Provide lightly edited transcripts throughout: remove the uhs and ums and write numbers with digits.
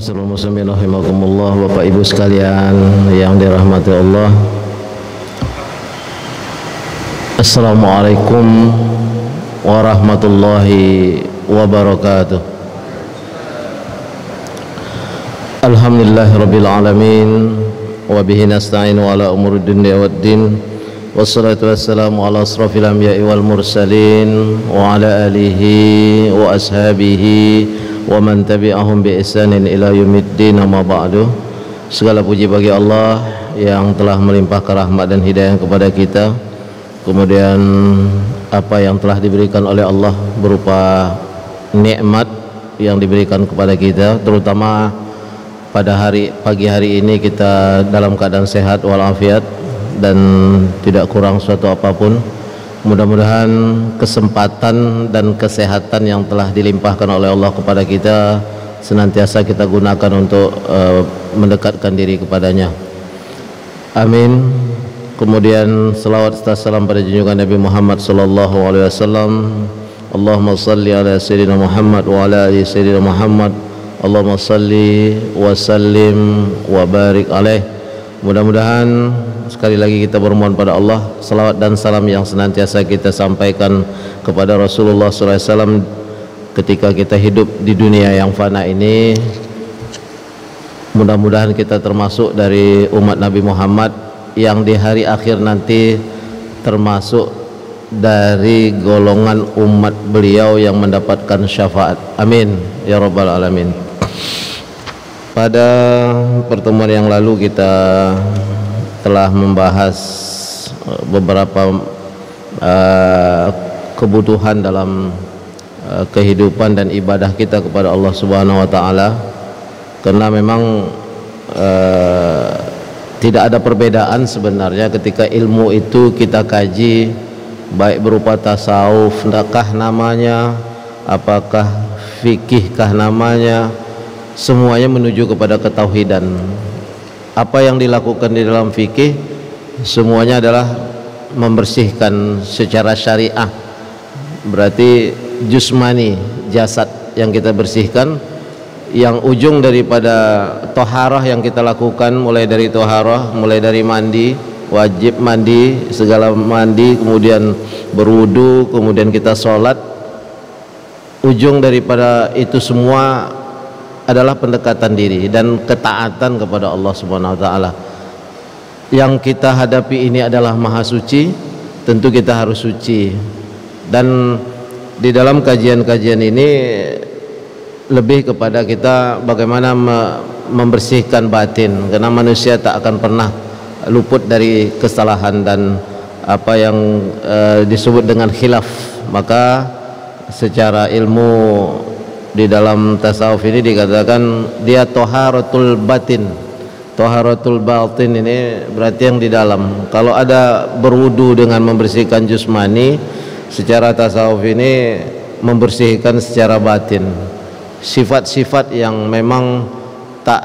Ma'asyiral muslimin rahimakumullah, Bapak Ibu sekalian yang dirahmati Allah. Assalamualaikum warahmatullahi wabarakatuh. Alhamdulillahirabbil alamin wa bihi nasta'inu ala umuri dunya waddin. Wassalatu wassalamu ala asrafil anbiya'i wal mursalin wa ala alihi wa ashabihi wa man tabi'ahum bi ihsanin ila yaumiddin, amma ba'du. Segala puji bagi Allah yang telah melimpahkan rahmat dan hidayah kepada kita. Kemudian apa yang telah diberikan oleh Allah berupa nikmat yang diberikan kepada kita, terutama pada pagi hari ini kita dalam keadaan sehat walafiat dan tidak kurang suatu apapun. Mudah-mudahan kesempatan dan kesehatan yang telah dilimpahkan oleh Allah kepada kita senantiasa kita gunakan untuk mendekatkan diri kepadanya. Amin. Kemudian selawat serta salam pada junjungan Nabi Muhammad sallallahu alaihi wasallam. Allahumma salli ala sayyidina Muhammad wa ala ali sayyidina Muhammad. Allahumma salli wa sallim wa barik alaih. Mudah-mudahan sekali lagi kita bermohon pada Allah salawat dan salam yang senantiasa kita sampaikan kepada Rasulullah SAW ketika kita hidup di dunia yang fana ini. Mudah-mudahan kita termasuk dari umat Nabi Muhammad yang di hari akhir nanti termasuk dari golongan umat beliau yang mendapatkan syafaat. Amin ya rabbal alamin. Pada pertemuan yang lalu kita telah membahas beberapa kebutuhan dalam kehidupan dan ibadah kita kepada Allah Subhanahu wa taala, karena memang tidak ada perbedaan sebenarnya ketika ilmu itu kita kaji, baik berupa tasawuf kah namanya, apakah fikih kah namanya, semuanya menuju kepada ketauhidan. Apa yang dilakukan di dalam fikih semuanya adalah membersihkan secara syariah, berarti jusmani, jasad yang kita bersihkan. Yang ujung daripada toharah yang kita lakukan, mulai dari toharah, mulai dari mandi, wajib mandi, segala mandi, kemudian berwudu, kemudian kita sholat, ujung daripada itu semua adalah pendekatan diri dan ketaatan kepada Allah Subhanahu wa taala. Yang kita hadapi ini adalah maha suci, tentu kita harus suci. Dan di dalam kajian-kajian ini lebih kepada kita bagaimana membersihkan batin, karena manusia tak akan pernah luput dari kesalahan dan apa yang disebut dengan khilaf. Maka secara ilmu di dalam tasawuf ini dikatakan dia toharatul batin. Toharatul batin ini berarti yang di dalam. Kalau ada berwudu dengan membersihkan jusmani, secara tasawuf ini membersihkan secara batin. Sifat-sifat yang memang tak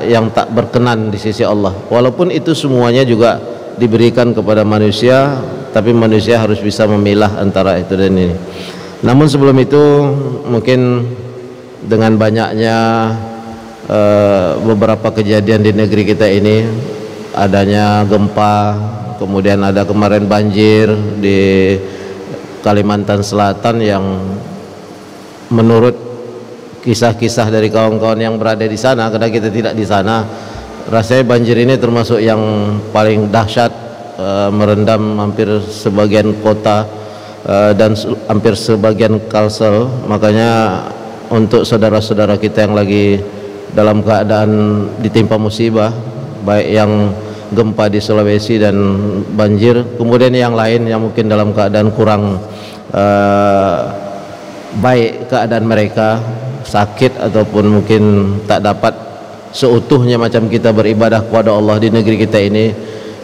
yang tak berkenan di sisi Allah. Walaupun itu semuanya juga diberikan kepada manusia, tapi manusia harus bisa memilah antara itu dan ini. Namun sebelum itu mungkin dengan banyaknya beberapa kejadian di negeri kita ini, adanya gempa, kemudian ada kemarin banjir di Kalimantan Selatan yang menurut kisah-kisah dari kawan-kawan yang berada di sana, karena kita tidak di sana, rasanya banjir ini termasuk yang paling dahsyat, merendam hampir sebagian kota dan hampir sebagian Kalsel. Makanya untuk saudara-saudara kita yang lagi dalam keadaan ditimpa musibah, baik yang gempa di Sulawesi dan banjir, kemudian yang lain yang mungkin dalam keadaan kurang baik keadaan mereka, sakit ataupun mungkin tak dapat seutuhnya macam kita beribadah kepada Allah di negeri kita ini,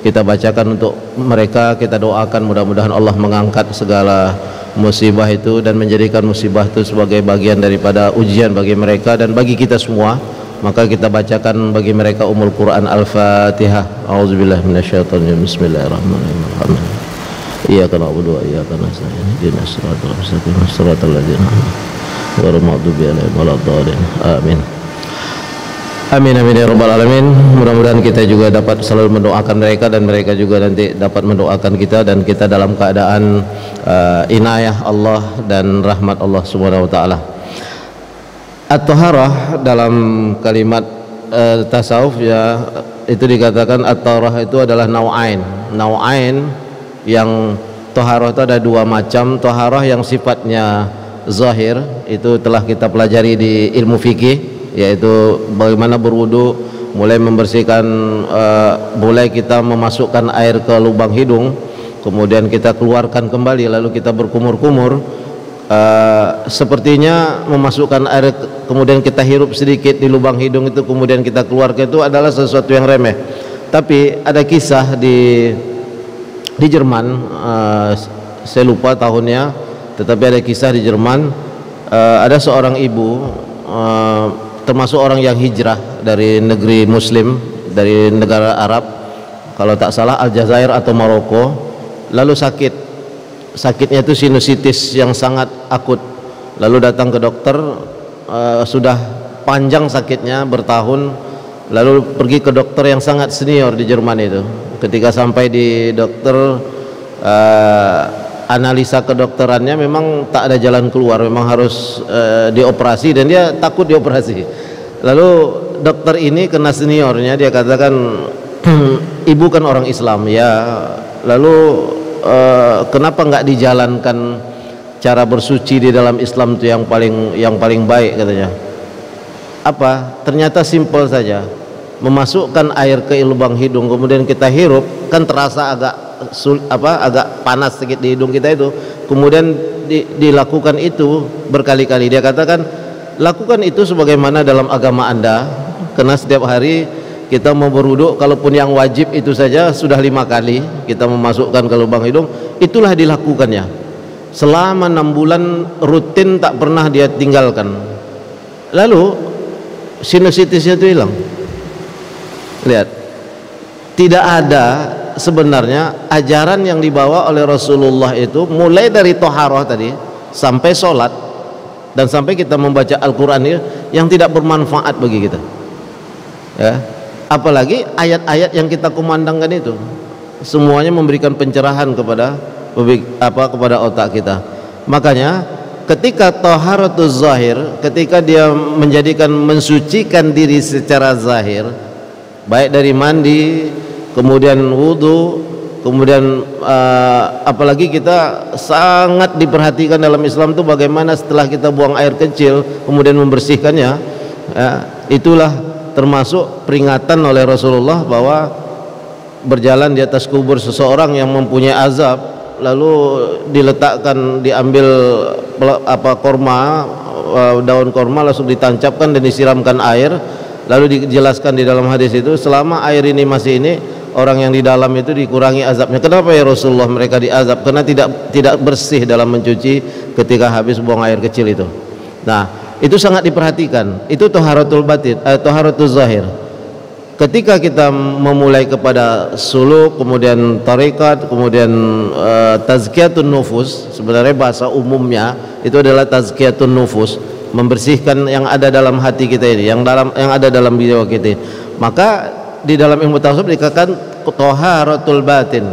kita bacakan untuk mereka, kita doakan mudah-mudahan Allah mengangkat segala musibah itu dan menjadikan musibah itu sebagai bagian daripada ujian bagi mereka dan bagi kita semua. Maka kita bacakan bagi mereka Ummul Quran Al-Fatihah. A'udzubillahi minasyaitonir rajim. Bismillahirrahmanirrahim. Iyyaka na'budu wa iyyaka nasta'in. Ihdinas siratal mustaqim. Shiratal ladzina an'amta 'alaihim ghairil maghdubi 'alaihim waladdallin. Amin. Amin amin ya rabbal alamin. Mudah-mudahan kita juga dapat selalu mendoakan mereka dan mereka juga nanti dapat mendoakan kita, dan kita dalam keadaan inayah Allah dan rahmat Allah Subhanahu wa taala. At-taharah dalam kalimat tasawuf ya itu dikatakan at-taharah itu adalah nau'ain. Nau'ain yang taharah itu ada dua macam. Taharah yang sifatnya zahir itu telah kita pelajari di ilmu fikih, yaitu bagaimana berwudu, mulai membersihkan, mulai kita memasukkan air ke lubang hidung, kemudian kita keluarkan kembali, lalu kita berkumur-kumur, sepertinya memasukkan air kemudian kita hirup sedikit di lubang hidung itu kemudian kita keluarkan, itu adalah sesuatu yang remeh. Tapi ada kisah di Jerman, saya lupa tahunnya, tetapi ada kisah di Jerman, ada seorang ibu, termasuk orang yang hijrah dari negeri muslim, dari negara Arab, kalau tak salah Aljazair atau Maroko, lalu sakitnya itu sinusitis yang sangat akut, lalu datang ke dokter, sudah panjang sakitnya bertahun, lalu pergi ke dokter yang sangat senior di Jerman itu. Ketika sampai di dokter, analisa kedokterannya memang tak ada jalan keluar, memang harus dioperasi, dan dia takut dioperasi. Lalu dokter ini kena seniornya, dia katakan, ibu kan orang Islam ya, lalu kenapa nggak dijalankan cara bersuci di dalam Islam itu yang paling baik, katanya. Apa? Ternyata simpel saja, memasukkan air ke lubang hidung kemudian kita hirup, kan terasa agak panas sedikit di hidung kita itu, kemudian dilakukan itu berkali-kali. Dia katakan, lakukan itu sebagaimana dalam agama Anda, karena setiap hari kita mau berwudu, kalaupun yang wajib itu saja sudah 5 kali kita memasukkan ke lubang hidung, itulah dilakukannya selama 6 bulan rutin, tak pernah dia tinggalkan. Lalu sinusitisnya itu hilang. Lihat, tidak ada sebenarnya ajaran yang dibawa oleh Rasulullah itu, mulai dari toharoh tadi sampai sholat dan sampai kita membaca Al-Quran ini, yang tidak bermanfaat bagi kita ya. Apalagi ayat-ayat yang kita kumandangkan itu semuanya memberikan pencerahan kepada otak kita. Makanya ketika toharatuz zahir, ketika dia mensucikan diri secara zahir, baik dari mandi, kemudian wudu, kemudian apalagi kita sangat diperhatikan dalam Islam itu bagaimana setelah kita buang air kecil kemudian membersihkannya ya, itulah termasuk peringatan oleh Rasulullah bahwa berjalan di atas kubur seseorang yang mempunyai azab, lalu diambil korma, daun korma, langsung ditancapkan dan disiramkan air, lalu dijelaskan di dalam hadis itu, selama air ini masih ini, orang yang di dalam itu dikurangi azabnya. Kenapa ya Rasulullah mereka diazab? Karena tidak bersih dalam mencuci ketika habis buang air kecil itu. Nah, itu sangat diperhatikan. Itu taharatul batin, taharatul zahir. Ketika kita memulai kepada suluk, kemudian tarekat, kemudian tazkiyatun nufus, sebenarnya bahasa umumnya itu adalah tazkiyatun nufus, membersihkan yang ada dalam hati kita ini, yang ada dalam jiwa kita. Maka di dalam ilmu tasawuf dikatakan taharatul batin,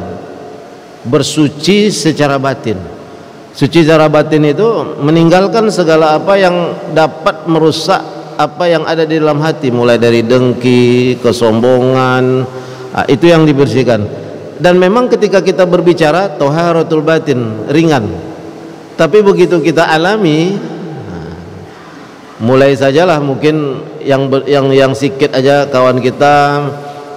bersuci secara batin. Suci secara batin itu meninggalkan segala apa yang dapat merusak apa yang ada di dalam hati, mulai dari dengki, kesombongan, itu yang dibersihkan. Dan memang ketika kita berbicara taharatul batin ringan, tapi begitu kita alami, mulai sajalah mungkin yang sikit aja kawan kita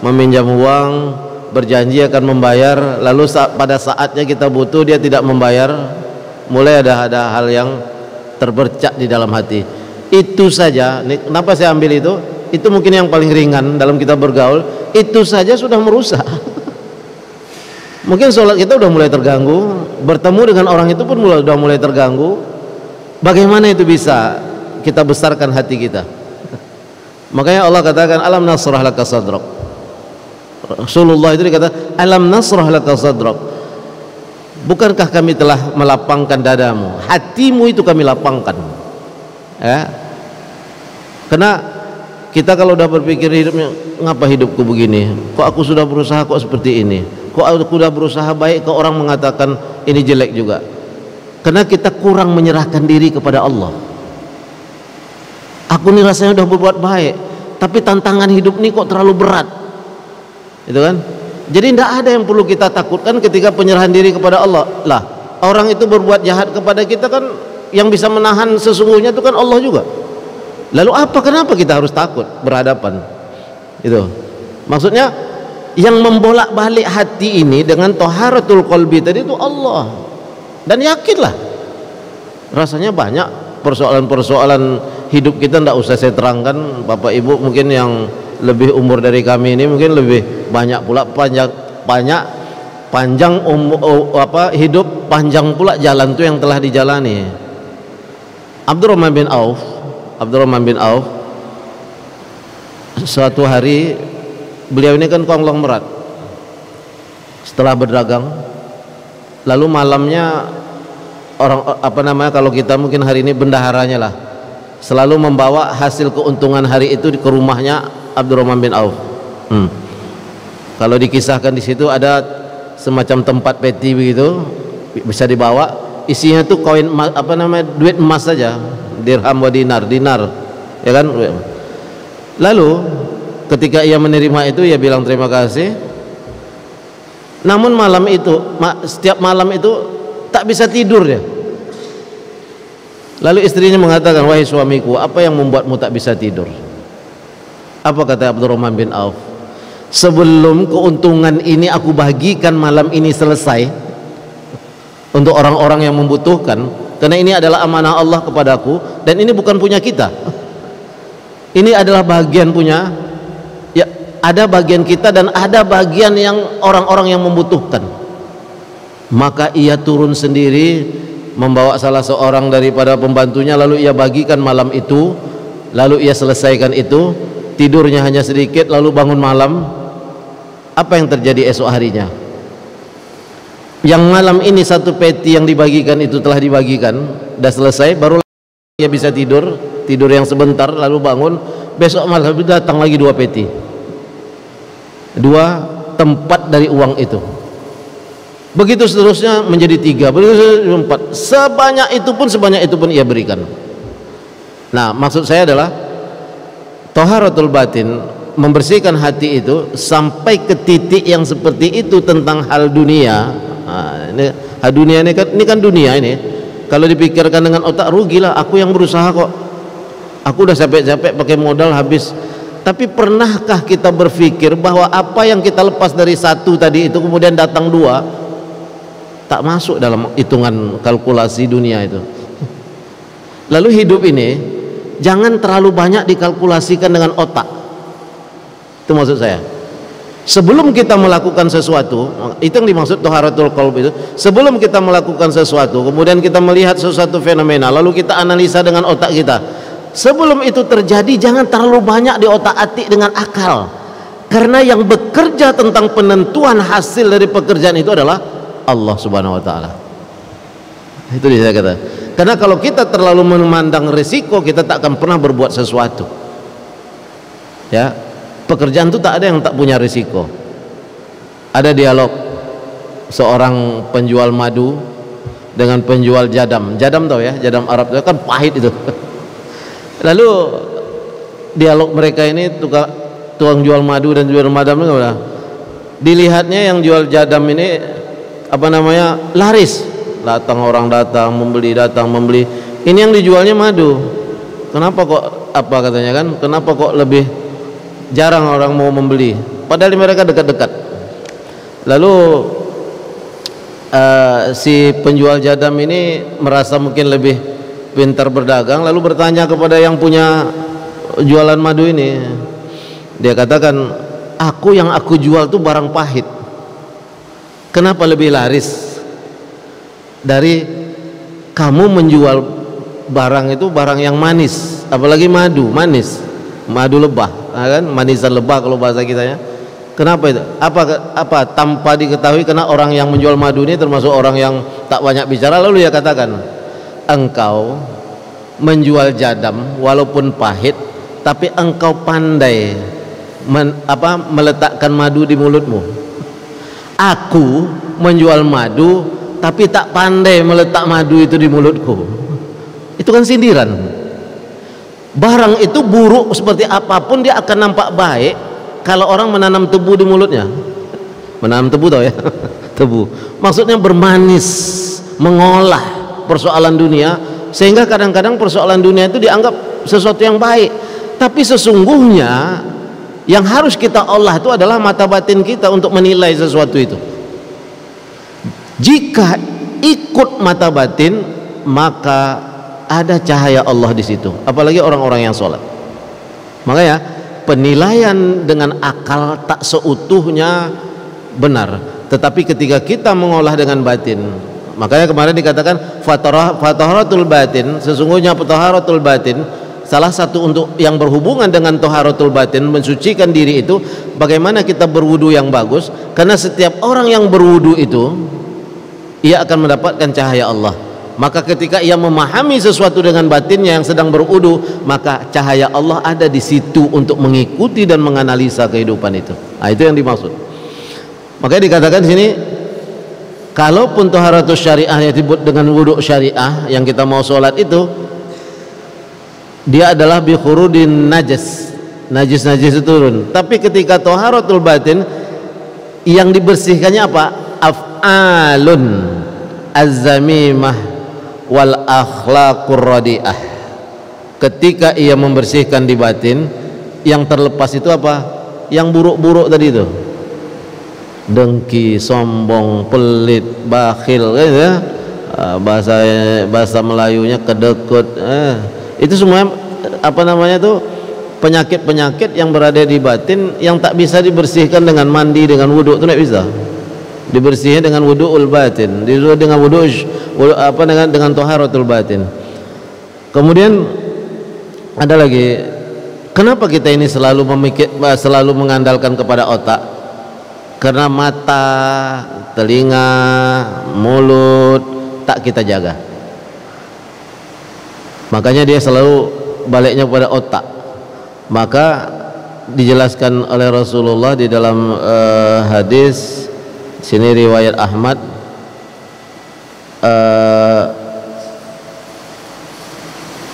meminjam uang, berjanji akan membayar, lalu pada saatnya kita butuh dia tidak membayar, mulai ada hal yang terbercak di dalam hati. Itu saja, kenapa saya ambil itu mungkin yang paling ringan dalam kita bergaul, itu saja sudah merusak. Mungkin sholat kita udah mulai terganggu, bertemu dengan orang itu pun sudah mulai terganggu. Bagaimana itu bisa kita besarkan hati kita? Makanya Allah katakan alam nasrah laka sadrak. Rasulullah itu dikatakan alam nasrah laka sadrak. Bukankah kami telah melapangkan dadamu, hatimu itu kami lapangkan ya. Karena Kita kalau udah berpikir hidupnya, ngapa hidupku begini? Kok aku sudah berusaha kok seperti ini? Kok aku sudah berusaha baik kok orang mengatakan ini jelek juga? Karena kita kurang menyerahkan diri kepada Allah. Aku nih rasanya udah berbuat baik, tapi tantangan hidup ini kok terlalu berat. Itu kan? Jadi tidak ada yang perlu kita takutkan ketika penyerahan diri kepada Allah. Lah, orang itu berbuat jahat kepada kita kan, yang bisa menahan sesungguhnya itu kan Allah juga. Lalu kenapa kita harus takut berhadapan? Itu maksudnya, yang membolak-balik hati ini dengan taharatul qalbi tadi itu Allah. Dan yakinlah, rasanya banyak persoalan-persoalan hidup kita, tidak usah saya terangkan. Bapak Ibu mungkin yang lebih umur dari kami ini mungkin lebih banyak pula panjang hidup, panjang pula jalan itu yang telah dijalani. Abdurrahman bin Auf suatu hari, beliau ini kan konglomerat, setelah berdagang lalu malamnya orang kalau kita mungkin hari ini bendaharanya lah, selalu membawa hasil keuntungan hari itu ke rumahnya Abdurrahman bin Auf. Kalau dikisahkan di situ ada semacam tempat peti begitu, bisa dibawa, isinya tuh koin duit emas saja, dirham wa dinar, ya kan. Lalu ketika ia menerima itu, ia bilang terima kasih. Namun malam itu, setiap malam itu tak bisa tidur dia. Lalu istrinya mengatakan, wahai suamiku, apa yang membuatmu tak bisa tidur? Apa kata Abdurrahman bin Auf? Sebelum keuntungan ini aku bagikan malam ini selesai untuk orang-orang yang membutuhkan, karena ini adalah amanah Allah kepadaku, dan ini bukan punya kita, ini adalah bagian punya, ya, ada bagian kita dan ada bagian yang orang-orang yang membutuhkan. Maka ia turun sendiri membawa salah seorang daripada pembantunya, lalu ia bagikan malam itu, lalu ia selesaikan itu, tidurnya hanya sedikit, lalu bangun malam. Apa yang terjadi esok harinya? Yang malam ini satu peti yang dibagikan itu telah dibagikan, sudah selesai, baru ia bisa tidur yang sebentar, lalu bangun, besok malam datang lagi dua peti, dua tempat dari uang itu. Begitu seterusnya menjadi tiga, begitu empat, sebanyak itu pun ia berikan. Nah, maksud saya adalah taharatul batin, membersihkan hati itu sampai ke titik yang seperti itu tentang hal dunia. Hal dunia ini kan dunia ini, kalau dipikirkan dengan otak, rugilah aku yang berusaha kok, aku udah capek-capek pakai modal habis. Tapi pernahkah kita berpikir bahwa apa yang kita lepas dari satu tadi itu kemudian datang dua, tak masuk dalam hitungan kalkulasi dunia itu. Lalu hidup ini jangan terlalu banyak dikalkulasikan dengan otak. Itu maksud saya. Sebelum kita melakukan sesuatu, itu yang dimaksud taharatul qalb itu. Sebelum kita melakukan sesuatu, kemudian kita melihat sesuatu fenomena, lalu kita analisa dengan otak kita. Sebelum itu terjadi, jangan terlalu banyak di otak-atik dengan akal. Karena yang bekerja tentang penentuan hasil dari pekerjaan itu adalah Allah Subhanahu wa taala. Itu dia kata. Karena kalau kita terlalu memandang risiko, kita tak akan pernah berbuat sesuatu. Ya, pekerjaan itu tak ada yang tak punya risiko. Ada dialog seorang penjual madu dengan penjual jadam. Jadam tahu ya, jadam Arab itu kan pahit itu. Lalu dialog mereka ini, tukang jual madu dan jual madam ini, dilihatnya yang jual jadam ini laris, datang membeli. Ini yang dijualnya madu. Kenapa kok katanya kan? Kenapa kok lebih jarang orang mau membeli? Padahal mereka dekat-dekat. Lalu si penjual jadam ini merasa mungkin lebih pintar berdagang, lalu bertanya kepada yang punya jualan madu ini. Dia katakan, yang aku jual tuh barang pahit. Kenapa lebih laris dari kamu menjual barang itu, barang yang manis, apalagi madu manis, madu lebah, kan, manisan lebah kalau bahasa kita ya. Kenapa itu? Apa tanpa diketahui, karena orang yang menjual madu ini termasuk orang yang tak banyak bicara. Lalu dia katakan, engkau menjual jadam walaupun pahit, tapi engkau pandai meletakkan madu di mulutmu. Aku menjual madu tapi tak pandai meletak madu itu di mulutku. Itu kan sindiran. Barang itu buruk seperti apapun dia akan nampak baik kalau orang menanam tebu di mulutnya. Menanam tebu tau ya? Tebu maksudnya bermanis, mengolah persoalan dunia, sehingga kadang-kadang persoalan dunia itu dianggap sesuatu yang baik, tapi sesungguhnya yang harus kita olah itu adalah mata batin kita untuk menilai sesuatu itu. Jika ikut mata batin, maka ada cahaya Allah di situ, apalagi orang-orang yang sholat. Makanya penilaian dengan akal tak seutuhnya benar, tetapi ketika kita mengolah dengan batin, makanya kemarin dikatakan fataharatul batin, sesungguhnya taharatul batin, salah satu untuk yang berhubungan dengan taharatul batin, mensucikan diri itu bagaimana kita berwudu yang bagus, karena setiap orang yang berwudu itu ia akan mendapatkan cahaya Allah. Maka ketika ia memahami sesuatu dengan batinnya yang sedang berwudu, maka cahaya Allah ada di situ untuk mengikuti dan menganalisa kehidupan itu. Nah, itu yang dimaksud. Makanya dikatakan di sini, kalaupun taharatus syariah yang disebut dengan wudu syariah yang kita mau sholat itu, dia adalah bi khurudin najis, najis-najis itu turun. Tapi ketika taharatul batin yang dibersihkannya apa? Af'alun az-zamimah wal akhlaqur radi'ah. Ketika ia membersihkan di batin, yang terlepas itu apa? Yang buruk-buruk tadi itu, dengki, sombong, pelit, bakhil, ya. Bahasa Melayunya kedekut, itu semua apa namanya tuh, penyakit-penyakit yang berada di batin yang tak bisa dibersihkan dengan mandi, dengan wudhu, itu tidak bisa dibersihkan dengan wudu'ul batin, dengan wudu dengan taharatul batin. Kemudian ada lagi, kenapa kita ini selalu mengandalkan kepada otak? Karena mata, telinga, mulut tak kita jaga. Makanya dia selalu baliknya kepada otak. Maka dijelaskan oleh Rasulullah di dalam hadis sini riwayat Ahmad,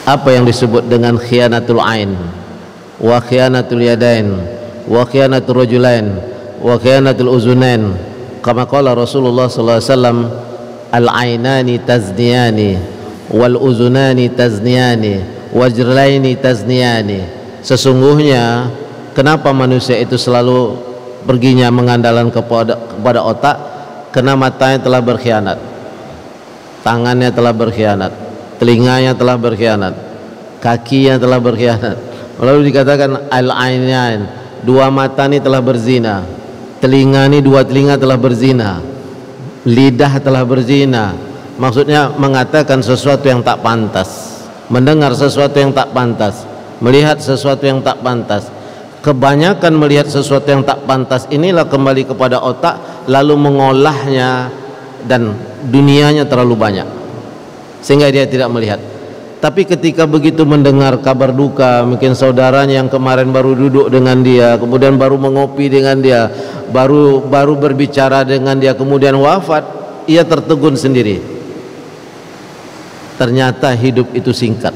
apa yang disebut dengan khiyanatul ain, wa khiyanatul yadain, wa khiyanatul rajulain, wa khiyanatul uzunain. Kama qala Rasulullah sallallahu alaihi wasallam, al-ainani tazniyani wal uzunani tazniyani wajlaini tazniyani. Sesungguhnya kenapa manusia itu selalu perginya mengandalkan kepada otak? Karena matanya telah berkhianat, tangannya telah berkhianat, telinganya telah berkhianat, kakinya telah berkhianat. Lalu dikatakan al-ainain, dua mata ini telah berzina, telinga ini, dua telinga telah berzina, lidah telah berzina. Maksudnya mengatakan sesuatu yang tak pantas, mendengar sesuatu yang tak pantas, melihat sesuatu yang tak pantas. Kebanyakan melihat sesuatu yang tak pantas inilah kembali kepada otak, lalu mengolahnya, dan dunianya terlalu banyak sehingga dia tidak melihat. Tapi ketika begitu mendengar kabar duka, mungkin saudaranya yang kemarin baru duduk dengan dia, kemudian baru mengopi dengan dia, baru berbicara dengan dia, kemudian wafat, ia tertegun sendiri. Ternyata hidup itu singkat,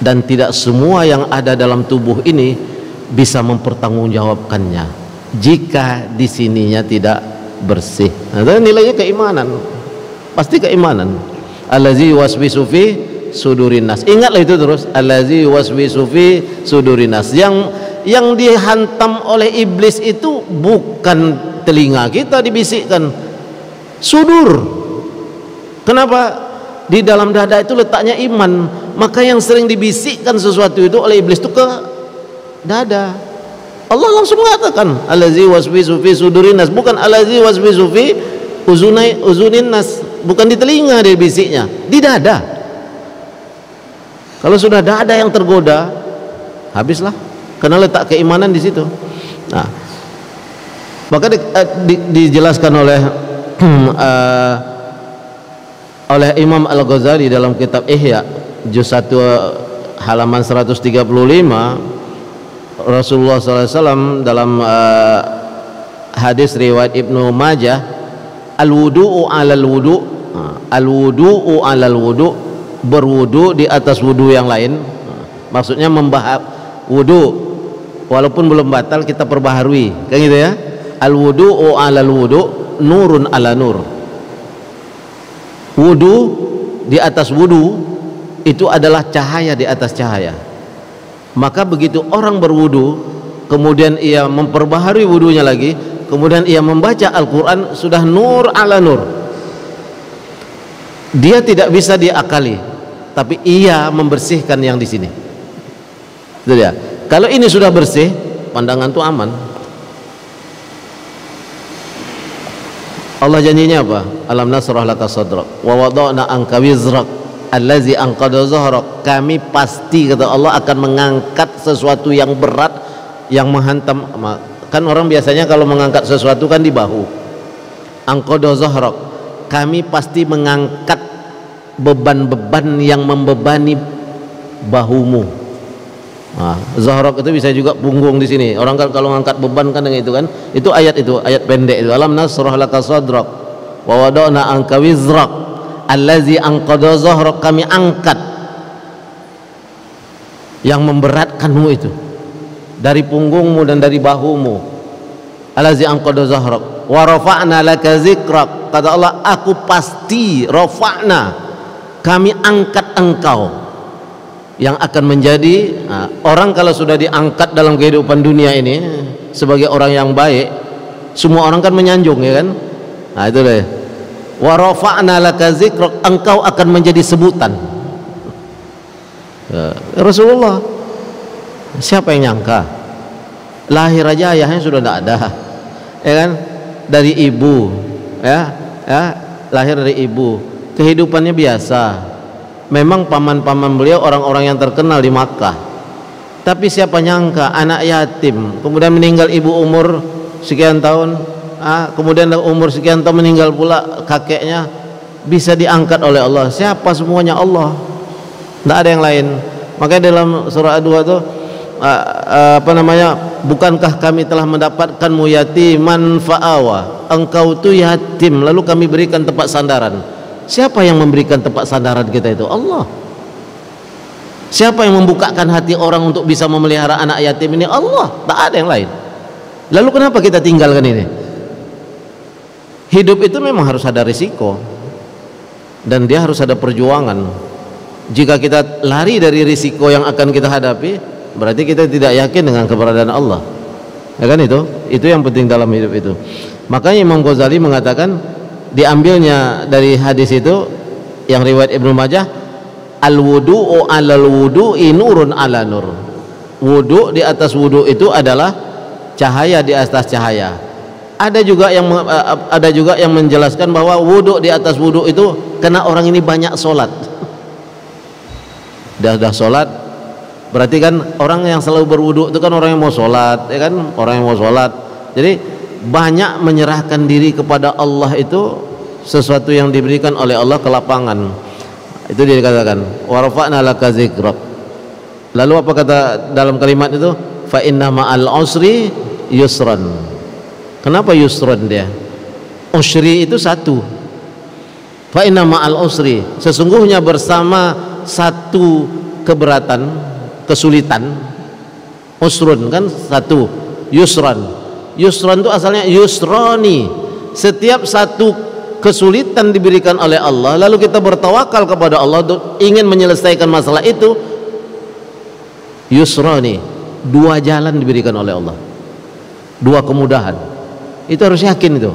dan tidak semua yang ada dalam tubuh ini bisa mempertanggungjawabkannya jika di sininya tidak bersih. Nah, nilainya keimanan, pasti keimanan. Allazi waswisu fi sudurin nas. Ingatlah itu terus, allazi waswisu fi sudurin nas. Yang dihantam oleh iblis itu bukan telinga kita dibisikkan, sudur. Kenapa? Di dalam dada itu letaknya iman. Maka yang sering dibisikkan sesuatu itu oleh iblis itu ke dada. Allah langsung mengatakan allazi waswisu fi sudurin nas, bukan allazi waswisu fi uzunin nas. Bukan di telinga dia bisiknya, di dada. Kalau sudah dada yang tergoda, habislah, karena letak keimanan di situ. Nah, maka dijelaskan oleh oleh Imam Al-Ghazali dalam kitab Ihya juz 1 halaman 135 Rasulullah SAW dalam hadis riwayat Ibnu Majah, al-wudu'u 'alal wudu', al-wudu'u 'alal wudu', berwudu di atas wudu yang lain. Maksudnya membahas wudu walaupun belum batal kita perbaharui, kan gitu ya. Al-wudu'u 'alal wudu', nurun 'ala nur. Wudu di atas wudu itu adalah cahaya di atas cahaya. Maka begitu orang berwudu kemudian ia memperbaharui wudunya lagi, kemudian ia membaca Al-Quran, sudah nur ala nur. Dia tidak bisa diakali, tapi ia membersihkan yang di sini. Itu dia. Kalau ini sudah bersih, pandangan itu aman. Allah janjinya apa? Alam nasrah laka sadrak wa wada'na anka wizrak allazi anqadha zahrak. Kami pasti, kata Allah, akan mengangkat sesuatu yang berat yang menghantam. Kan orang biasanya kalau mengangkat sesuatu kan di bahu. Anqadha zahrak, kami pasti mengangkat beban-beban yang membebani bahumu. Zahrak itu bisa juga punggung di sini. Orang kan kalau mengangkat beban kan dengan itu kan. Itu ayat pendek itu. Alam nasrah laka sadrak wa wada'na anka wizrak allazi anqadha zahrak. Kami angkat yang memberatkanmu itu dari punggungmu dan dari bahumu. Allazi anqadha zahrak wa rafa'na laka zikrak. Kata Allah, aku pasti rafa'na, kami angkat engkau yang akan menjadi orang. Kalau sudah diangkat dalam kehidupan dunia ini sebagai orang yang baik, semua orang kan menyanjung, ya kan. Itu deh, wa rafa'na laka zikrak, engkau akan menjadi sebutan. Rasulullah, siapa yang nyangka lahir aja ayahnya sudah tidak ada, ya kan, dari ibu, ya lahir dari ibu, kehidupannya biasa. Memang paman-paman beliau orang-orang yang terkenal di Makkah, tapi siapa nyangka anak yatim, kemudian meninggal ibu umur sekian tahun, kemudian umur sekian tahun meninggal pula kakeknya, bisa diangkat oleh Allah. Siapa? Semuanya Allah, tidak ada yang lain. Makanya dalam surah 2 tuh bukankah kami telah mendapatkanmu yatiman fa'awa, engkau tuh yatim lalu kami berikan tempat sandaran. Siapa yang memberikan tempat sandaran kita itu? Allah. Siapa yang membukakan hati orang untuk bisa memelihara anak yatim ini? Allah. Tak ada yang lain. Lalu kenapa kita tinggalkan ini? Hidup itu memang harus ada risiko, dan dia harus ada perjuangan. Jika kita lari dari risiko yang akan kita hadapi, berarti kita tidak yakin dengan keberadaan Allah, ya kan. Itu yang penting dalam hidup itu. Makanya Imam Ghazali mengatakan, diambilnya dari hadis itu yang riwayat Ibnu Majah, al-wudu'u 'alal wudu'i nurun 'ala nur. Wudu di atas wudu itu adalah cahaya di atas cahaya. Ada juga yang menjelaskan bahwa wudu di atas wudu itu karena orang ini banyak sholat. Dah sholat, berarti kan orang yang selalu berwudu itu kan orang yang mau sholat, ya kan, orang yang mau sholat. Jadi banyak menyerahkan diri kepada Allah itu sesuatu yang diberikan oleh Allah ke lapangan. Itu dia dikatakan wa rafa'na laka zikrak. Lalu apa kata dalam kalimat itu? Fa inna ma'al usri yusran. Kenapa yusran dia? Usri itu satu. Fa inna ma'al usri, sesungguhnya bersama satu keberatan, kesulitan. Usrun kan satu, yusran. Yusran itu asalnya yusroni. Setiap satu kesulitan diberikan oleh Allah, lalu kita bertawakal kepada Allah untuk ingin menyelesaikan masalah itu, yusroni, dua jalan diberikan oleh Allah, dua kemudahan. Itu harus yakin itu.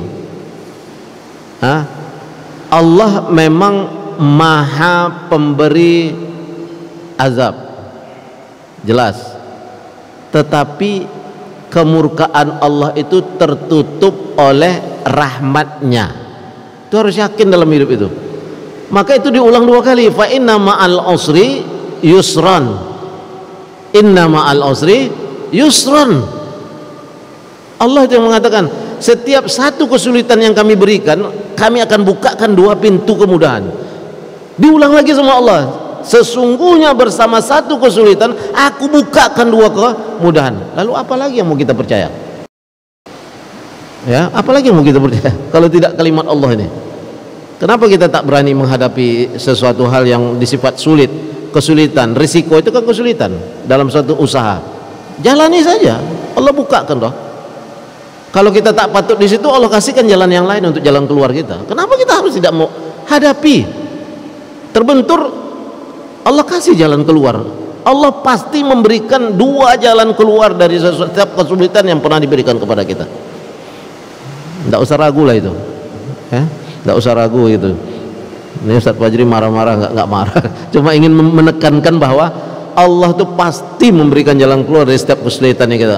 Allah memang maha pemberi azab, jelas, tetapi kemurkaan Allah itu tertutup oleh rahmatnya. Itu harus yakin dalam hidup itu. Maka itu diulang dua kali, fa inna ma'al usri yusran, inna ma'al usri yusran. Allah itu yang mengatakan, setiap satu kesulitan yang kami berikan, kami akan bukakan dua pintu kemudahan. Diulang lagi sama Allah, sesungguhnya bersama satu kesulitan aku bukakan dua kemudahan. Lalu apa lagi yang mau kita percaya? Ya, apalagi yang mau kita percaya kalau tidak kalimat Allah ini? Kenapa kita tak berani menghadapi sesuatu hal yang disifat sulit, kesulitan, risiko itu kan kesulitan dalam suatu usaha. Jalani saja, Allah bukakan toh. Kalau kita tak patut di situ, Allah kasihkan jalan yang lain untuk jalan keluar kita. Kenapa kita harus tidak mau hadapi? Terbentur, Allah kasih jalan keluar. Allah pasti memberikan dua jalan keluar dari setiap kesulitan yang pernah diberikan kepada kita. Tidak usah ragu lah itu, ya? Tidak usah ragu itu. Ini Ustaz Fajri marah-marah, nggak marah. Cuma ingin menekankan bahwa Allah itu pasti memberikan jalan keluar dari setiap kesulitan yang kita.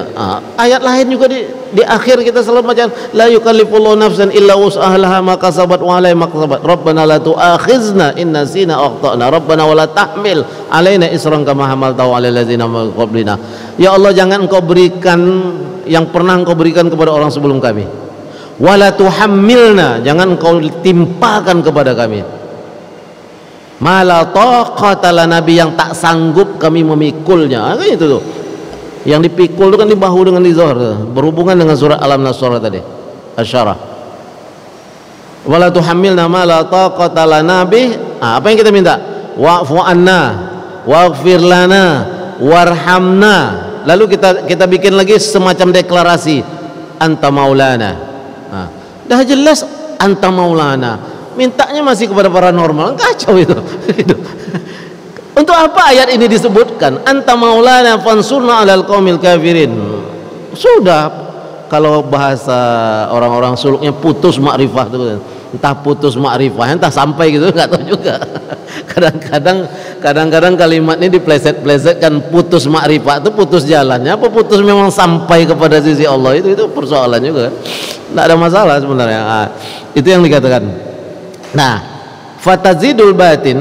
Ayat lain juga di akhir kita selalu macam la yukallifullahu nafsan illa wus'aha ma kasabat wa 'alaiha ma kasabat. Rabbana la tu'akhizna in nasina aw akhtana. Rabbana wa la tahmil 'alaina isran kama hamaltahu 'alal ladzina min qablina. Ya Allah, jangan Engkau berikan yang pernah Engkau berikan kepada orang sebelum kami. Wala tuhammilna, jangan Engkau timpakan kepada kami mala taqata lana, nabi yang tak sanggup kami memikulnya. Kan itu tuh yang dipikul itu kan di bahu dengan di zuhur, berhubungan dengan surat Al-Nasr tadi, Asy-Syarah. Wala tuhammilna mala taqata lana bih. Apa yang kita minta? Wa'fu anna waghfir lana warhamna. Lalu kita bikin lagi semacam deklarasi, anta maulana. Dah jelas anta maulana, mintanya masih kepada paranormal. Kacau itu. Untuk apa ayat ini disebutkan? Anta maulana fansurna 'alal qaumil kafirin. Sudah, kalau bahasa orang-orang suluknya putus makrifah itu, entah putus makrifah entah sampai gitu, nggak tahu juga. Kadang-kadang kalimat ini dipleset-plesetkan, putus makrifah itu putus jalannya apa putus memang sampai kepada sisi Allah, itu persoalan juga. Tidak ada masalah sebenarnya. Itu yang dikatakan. Nah, fatazidul batin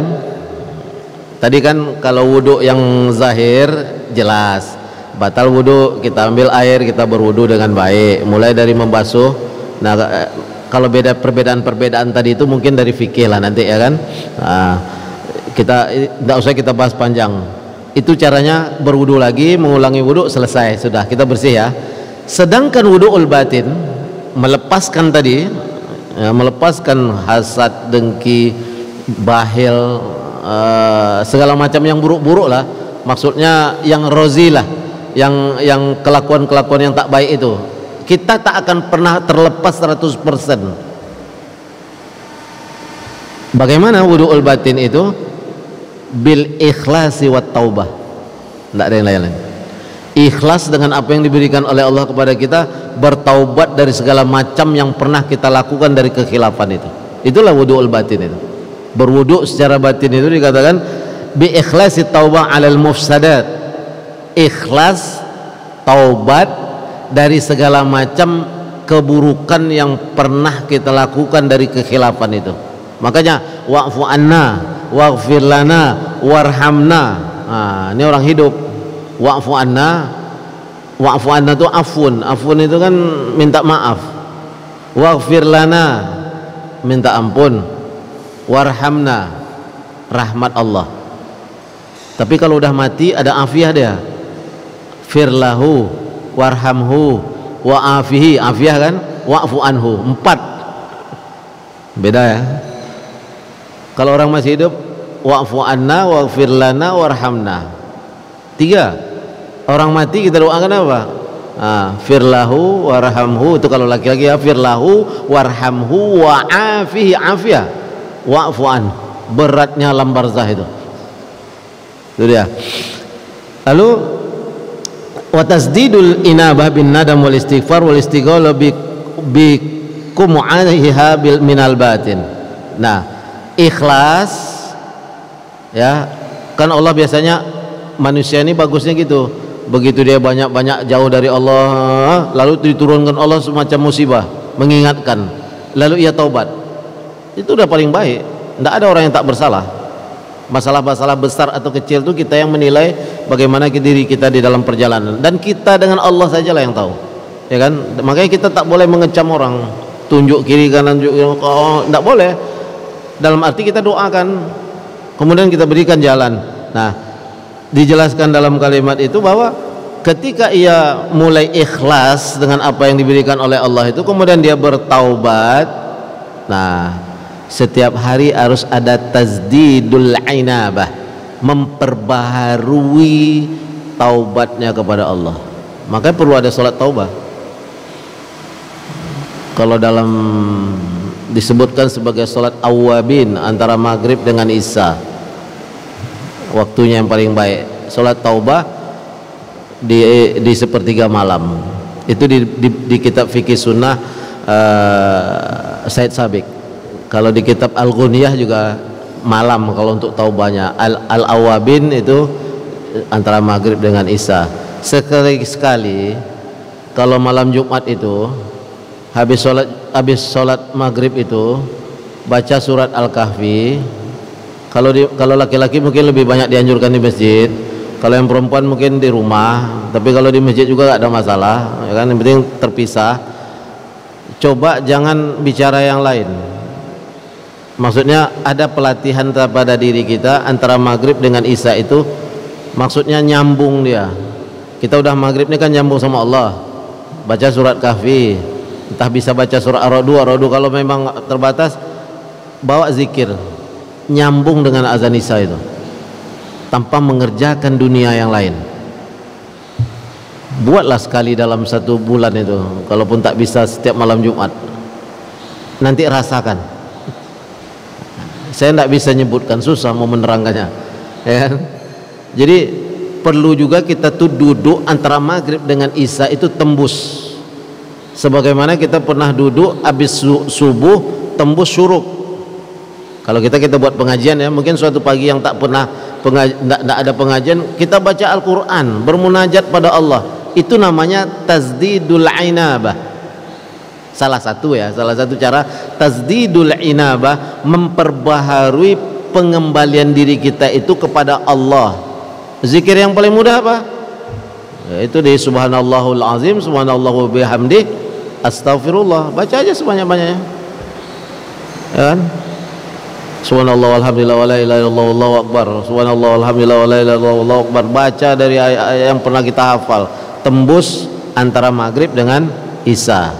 tadi kan kalau wudhu yang zahir jelas batal wudhu, kita ambil air, kita berwudhu dengan baik, mulai dari membasuh. Nah, kalau perbedaan tadi itu mungkin dari fikih lah nanti ya kan. Nah, kita tidak usah kita bahas panjang. Itu caranya berwudhu lagi, mengulangi wudhu, selesai, sudah kita bersih ya. Sedangkan wudhuul batin, melepaskan tadi, ya, melepaskan hasad, dengki, bahil, segala macam yang buruk-buruk lah, maksudnya yang rozilah, yang kelakuan-kelakuan yang tak baik itu, kita tak akan pernah terlepas 100%. Bagaimana wudhuul batin itu? Bil ikhlasi wat taubah, tidak ada yang lain. Ikhlas dengan apa yang diberikan oleh Allah kepada kita, bertaubat dari segala macam yang pernah kita lakukan dari kekhilafan itu. Itulah wudhuul batin itu. Berwudhu secara batin itu dikatakan bi ikhlasi taubah 'alal mufsadat. Ikhlas taubat dari segala macam keburukan yang pernah kita lakukan dari kekhilafan itu. Makanya wa'fu anna waghfir lana warhamna. Ini orang hidup. Wa'fu anna itu afun itu kan minta maaf. Waghfir lana minta ampun. Warhamna rahmat Allah. Tapi kalau udah mati ada afiah dia. Firlahu warhamhu wa'afihi, afiah kan, wa'fu anhu, 4. Beda ya. Kalau orang masih hidup, wa'fu anna waghfir lana warhamna. 3. Orang mati kita doakan apa? Firlahu warhamhu, itu kalau laki-laki ya, firlahu warhamhu wa'afihi, afiyah, wa'fu an, beratnya alam barzah itu dia. Lalu wa tasdidul inabah bin nadam wal istighfar wal istighala bi kumu'aiha bil minal batin. Nah, ikhlas ya kan, Allah biasanya manusia ini bagusnya gitu, begitu dia banyak jauh dari Allah, lalu diturunkan Allah semacam musibah, mengingatkan, lalu ia taubat, itu udah paling baik. Tidak ada orang yang tak bersalah. Masalah-masalah besar atau kecil itu kita yang menilai bagaimana diri kita di dalam perjalanan, dan kita dengan Allah sajalah yang tahu, ya kan. Makanya kita tak boleh mengecam orang, tunjuk kiri kanan, tidak boleh. Dalam arti kita doakan, kemudian kita berikan jalan. Nah, dijelaskan dalam kalimat itu bahwa ketika ia mulai ikhlas dengan apa yang diberikan oleh Allah itu, kemudian dia bertaubat. Nah, setiap hari harus ada tazdidul inabah, memperbaharui taubatnya kepada Allah. Makanya perlu ada sholat taubah. Kalau dalam disebutkan sebagai sholat awabin antara maghrib dengan isya, waktunya yang paling baik sholat taubah di sepertiga malam. Itu di kitab fikih sunnah Said Sabiq. Kalau di kitab Al-Ghunyah juga malam kalau untuk taubahnya. Al-awabin itu antara maghrib dengan isya. Sekali-sekali kalau malam Jumat itu habis sholat maghrib itu baca surat Al-Kahfi. Kalau laki-laki mungkin lebih banyak dianjurkan di masjid, kalau yang perempuan mungkin di rumah, tapi kalau di masjid juga gak ada masalah, ya kan? Yang penting terpisah. Coba jangan bicara yang lain. Maksudnya ada pelatihan pada diri kita antara maghrib dengan isya itu, maksudnya nyambung dia. Kita udah maghrib ini kan nyambung sama Allah, baca surat Kahfi, entah bisa baca surah Ar-Ra'd kalau memang terbatas, bawa zikir, nyambung dengan azan isya itu tanpa mengerjakan dunia yang lain. Buatlah sekali dalam 1 bulan itu, kalaupun tak bisa setiap malam Jumat, nanti rasakan. Saya tidak bisa nyebutkan, susah mau menerangkannya, ya. Jadi perlu juga kita tuh duduk antara maghrib dengan isya itu tembus, sebagaimana kita pernah duduk habis subuh tembus syuruk. Kalau kita buat pengajian ya, mungkin suatu pagi yang tak pernah tidak ada pengajian, kita baca Al-Quran, bermunajat pada Allah, itu namanya tazdidul inabah. Salah satu cara tazdidul inabah, memperbaharui pengembalian diri kita itu kepada Allah. Zikir yang paling mudah apa? Itu di subhanallahul azim, subhanallahu bihamdi, astaghfirullah. Baca aja sebanyak-banyaknya, ya kan? Subhanallah walhamdulillah wa la ilaha illallah wallahu akbar. Subhanallah walhamdulillah wa la ilaha illallah wallahu akbar. Baca dari ayat yang pernah kita hafal, tembus antara maghrib dengan isya.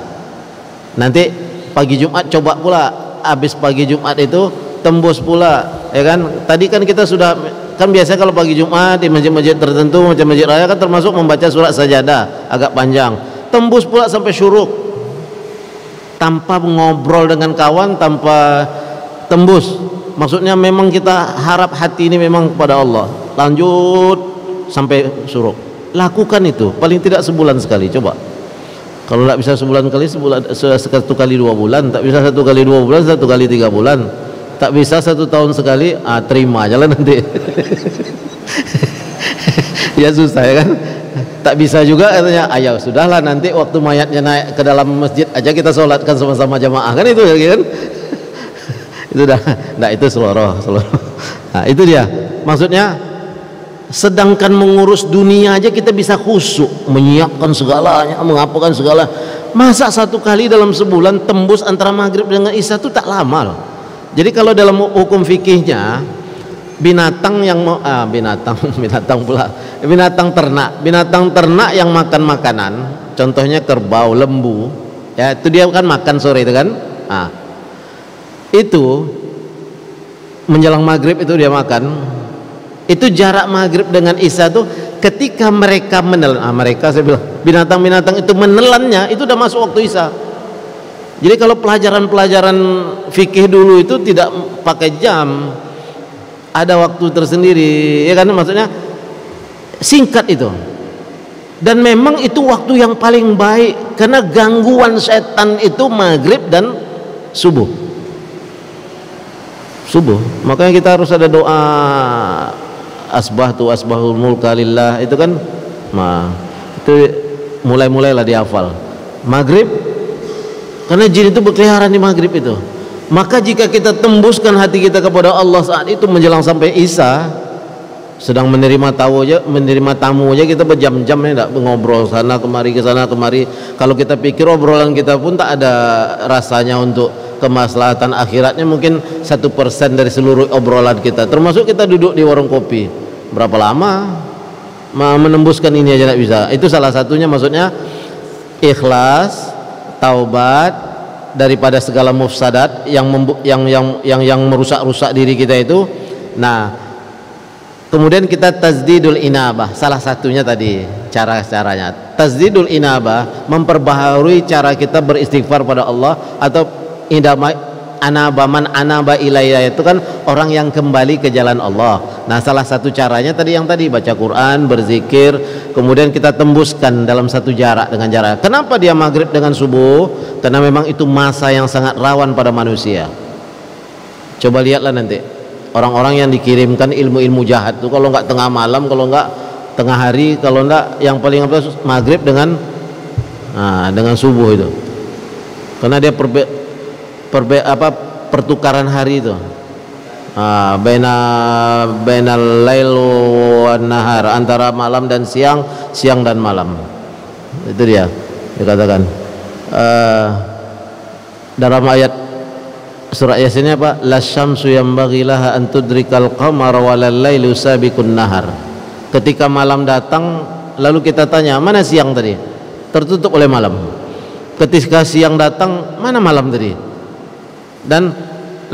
Nanti pagi Jumat coba pula, habis pagi Jumat itu tembus pula, ya kan? Tadi kan kita sudah, kan biasa kalau pagi Jumat di masjid-masjid tertentu macam masjid raya kan termasuk membaca surat sajadah agak panjang, tembus pula sampai syuruk, tanpa ngobrol dengan kawan, tanpa tembus. Maksudnya memang kita harap hati ini memang kepada Allah, lanjut sampai syuruk. Lakukan itu paling tidak sebulan sekali. Coba kalau tidak bisa sebulan kali, 1 kali 2 bulan, tak bisa 1 kali 2 bulan, 1 kali 3 bulan, tak bisa 1 tahun sekali, terima jalan nanti. Ya susah, ya kan? Tak bisa juga katanya, ayo sudahlah, nanti waktu mayatnya naik ke dalam masjid aja kita sholatkan sama-sama jamaah, kan itu ya kan? Itu dah, nah itu seluruh. Nah itu dia, maksudnya sedangkan mengurus dunia aja kita bisa khusyuk, menyiapkan segalanya, mengapakan segala. Masa 1 kali dalam sebulan tembus antara maghrib dengan isya itu tak lama loh. Jadi kalau dalam hukum fikihnya, binatang yang binatang ternak yang makan makanan, contohnya kerbau, lembu, ya itu dia kan makan sore itu kan, itu menjelang maghrib itu dia makan. Itu jarak maghrib dengan isya tuh ketika mereka menelan, saya bilang binatang-binatang itu menelannya itu udah masuk waktu isya. Jadi kalau pelajaran fikih dulu itu tidak pakai jam, ada waktu tersendiri, ya kan, maksudnya singkat itu. Dan memang itu waktu yang paling baik, karena gangguan setan itu maghrib dan subuh. Makanya kita harus ada doa asbahul mulka lillah, itu kan, itu mulailah dihafal maghrib, karena jin itu berkeliaran di maghrib itu. Maka jika kita tembuskan hati kita kepada Allah saat itu menjelang sampai isya, sedang menerima tamu aja kita berjam-jam ya, tidak ngobrol sana kemari, ke sana kemari. Kalau kita pikir obrolan kita pun tak ada rasanya untuk kemaslahatan akhiratnya mungkin 1% dari seluruh obrolan kita, termasuk kita duduk di warung kopi. Berapa lama menembuskan ini aja tidak bisa. Itu salah satunya, maksudnya ikhlas, taubat daripada segala mufsadat yang merusak-rusak diri kita itu. Nah, kemudian kita tazdidul inabah, salah satunya tadi caranya tazdidul inabah, memperbaharui cara kita beristighfar pada Allah. Atau man anaba ilayya, itu kan orang yang kembali ke jalan Allah. Nah, salah satu caranya tadi yang tadi baca Quran, berzikir, kemudian kita tembuskan dalam satu jarak dengan jarak. Kenapa dia maghrib dengan subuh? Karena memang itu masa yang sangat rawan pada manusia. Coba lihatlah nanti orang-orang yang dikirimkan ilmu-ilmu jahat itu, kalau nggak tengah malam, kalau nggak tengah hari, kalau nggak yang paling apa maghrib dengan subuh itu, karena dia pertukaran hari itu, bainal lail wan nahar, antara malam dan siang, siang dan malam. Itu dia dikatakan dalam ayat surah Yasin apa? La syamsu yanbaghi laha an tudrikal qamara walal lailu sabiqun nahar. Ketika malam datang, lalu kita tanya, mana siang tadi? Tertutup oleh malam. Ketika siang datang, mana malam tadi? Dan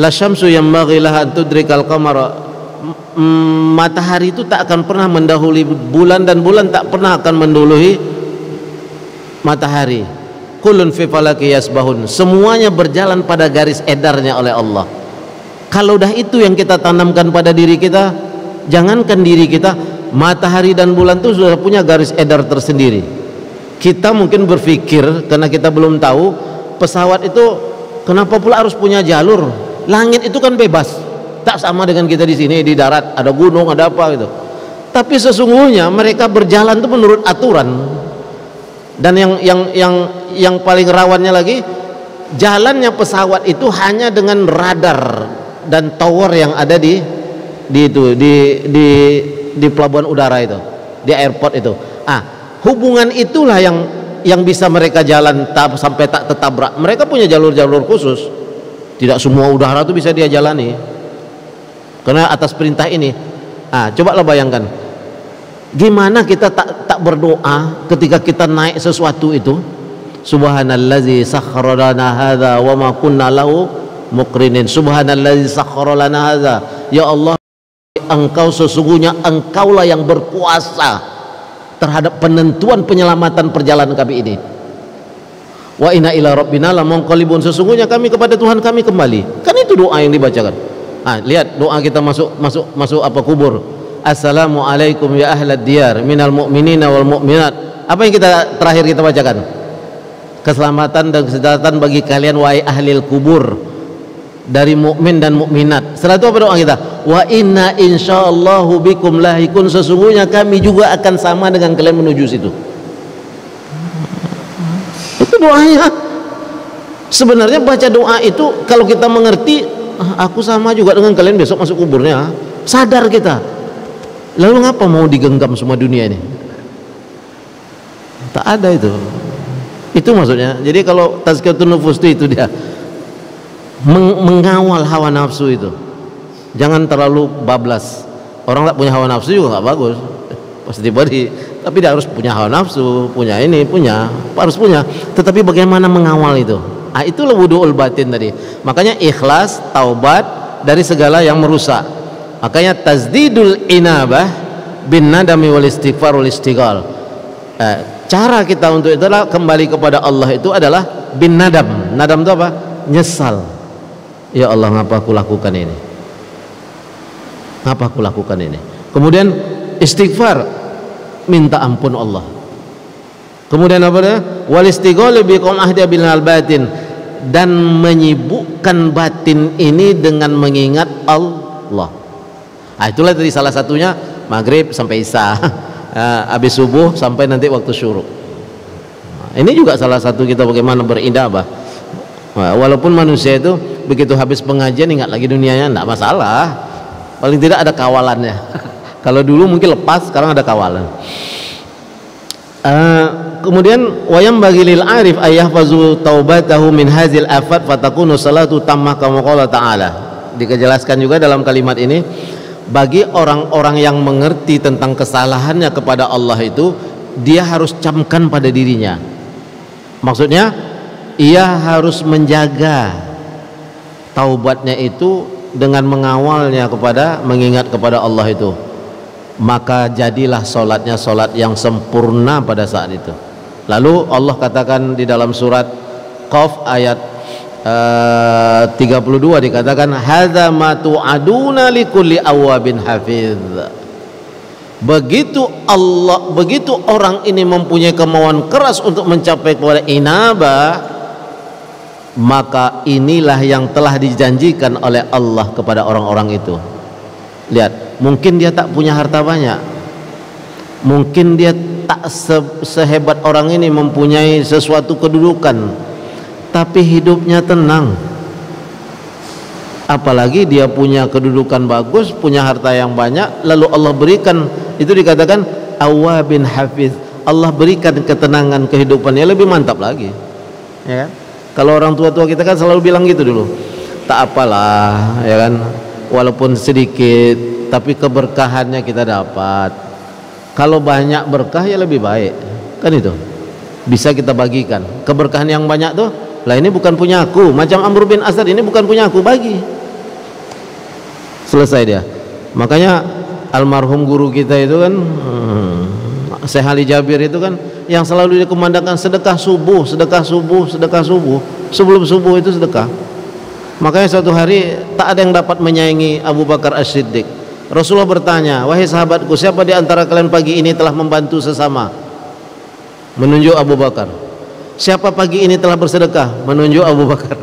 la syamsu yanbaghi laha an tudrikal qamara, matahari itu tak akan pernah mendahului bulan, dan bulan tak pernah akan mendahului matahari. Kullun fi falaki yasbahun, semuanya berjalan pada garis edarnya oleh Allah. Kalau dah itu yang kita tanamkan pada diri kita, jangankan diri kita, matahari dan bulan itu sudah punya garis edar tersendiri. Kita mungkin berpikir karena kita belum tahu, pesawat itu kenapa pula harus punya jalur? Langit itu kan bebas, tak sama dengan kita di sini di darat, ada gunung, ada apa gitu. Tapi sesungguhnya mereka berjalan itu menurut aturan. Dan yang paling rawannya lagi, jalannya pesawat itu hanya dengan radar dan tower yang ada di pelabuhan udara itu, di airport itu. Hubungan itulah yang bisa mereka jalan sampai tak tertabrak. Mereka punya jalur-jalur khusus. Tidak semua udara itu bisa dia jalani karena atas perintah ini. Cobalah bayangkan, gimana kita tak berdoa ketika kita naik sesuatu itu. Subhanallazi sakhkhara lana hadza wa ma kunna lahu muqrinin. Subhanallazi sakhkhara lana hadza, ya Allah, Engkau sesungguhnya Engkaulah yang berkuasa terhadap penentuan penyelamatan perjalanan kami ini. Wa inna ila rabbina lamunqalibun, sesungguhnya kami kepada Tuhan kami kembali. Kan itu doa yang dibacakan. Lihat doa kita masuk apa kubur. Assalamualaikum ya ahlad diyar minal mu'minina wal mu'minat. Apa yang terakhir kita bacakan? Keselamatan dan kesejahteraan bagi kalian wahai ahli kubur, dari mukmin dan mukminat. Setelah itu apa doa kita? Wa inna insyaallahu bikum lahikun, sesungguhnya kami juga akan sama dengan kalian menuju situ. Itu doanya. Sebenarnya baca doa itu kalau kita mengerti, aku sama juga dengan kalian besok masuk kuburnya. Sadar kita. Lalu ngapa mau digenggam semua dunia ini? Tak ada itu. Itu maksudnya. Jadi kalau tazkiyatun nufus itu dia mengawal hawa nafsu itu. Jangan terlalu bablas. Orang tak punya hawa nafsu juga nggak bagus. Pasti body. Tapi dia harus punya hawa nafsu, punya ini, harus punya. Tetapi bagaimana mengawal itu? Itulah wudu'ul batin tadi. Makanya ikhlas, taubat dari segala yang merusak. Makanya tazdidul inabah bin nadami wal istighfar wal istighal. Cara kita untuk itulah kembali kepada Allah itu adalah bin nadam. Nadam itu apa? Nyesal. Ya Allah, ngapa aku lakukan ini? Ngapa aku lakukan ini? Kemudian istighfar, minta ampun Allah. Kemudian apa dia? Wal istighal biqom ahdi bil batin, dan menyibukkan batin ini dengan mengingat Allah. Itulah tadi salah satunya maghrib sampai isya, habis subuh sampai nanti waktu syuruk. Ini juga salah satu kita bagaimana berinabah. Walaupun manusia itu begitu habis pengajian ingat lagi dunianya, tidak masalah. Paling tidak ada kawalannya. Kalau dulu mungkin lepas, sekarang ada kawalan. kemudian wayam bagi lil arif ayahfazu taubatahu min hazil afat fatakunu salatu tammah kama qala ta'ala. Dikejelaskan juga dalam kalimat ini, bagi orang-orang yang mengerti tentang kesalahannya kepada Allah itu, dia harus camkan pada dirinya. Maksudnya ia harus menjaga taubatnya itu dengan mengawalnya kepada mengingat kepada Allah itu. Maka jadilah solatnya solat yang sempurna pada saat itu. Lalu Allah katakan di dalam surat Qaf ayat 32 dikatakan hadza ma tu'aduna likulli awwabin hafiz. Begitu orang ini mempunyai kemauan keras untuk mencapai kepada inabah, maka inilah yang telah dijanjikan oleh Allah kepada orang-orang itu. Lihat, mungkin dia tak punya harta banyak, mungkin dia tak sehebat orang ini mempunyai sesuatu kedudukan, tapi hidupnya tenang. Apalagi dia punya kedudukan bagus, punya harta yang banyak, lalu Allah berikan, itu dikatakan awwabin hafiz, Allah berikan ketenangan kehidupannya, lebih mantap lagi, ya kan? Kalau orang tua-tua kita kan selalu bilang gitu dulu, tak apalah, ya kan, walaupun sedikit tapi keberkahannya kita dapat. Kalau banyak berkah ya lebih baik, kan itu bisa kita bagikan. Keberkahan yang banyak tuh, lah ini bukan punya aku, macam Amr bin Asad ini bukan punya aku, bagi, selesai dia. Makanya almarhum guru kita itu kan Syekh Ali Jabir itu kan yang selalu dikumandangkan sedekah subuh, sedekah subuh, sedekah subuh. Sebelum subuh itu sedekah. Makanya suatu hari tak ada yang dapat menyaingi Abu Bakar As-Siddiq. Rasulullah bertanya, wahai sahabatku, siapa di antara kalian pagi ini telah membantu sesama? Menunjuk Abu Bakar. Siapa pagi ini telah bersedekah? Menunjuk Abu Bakar.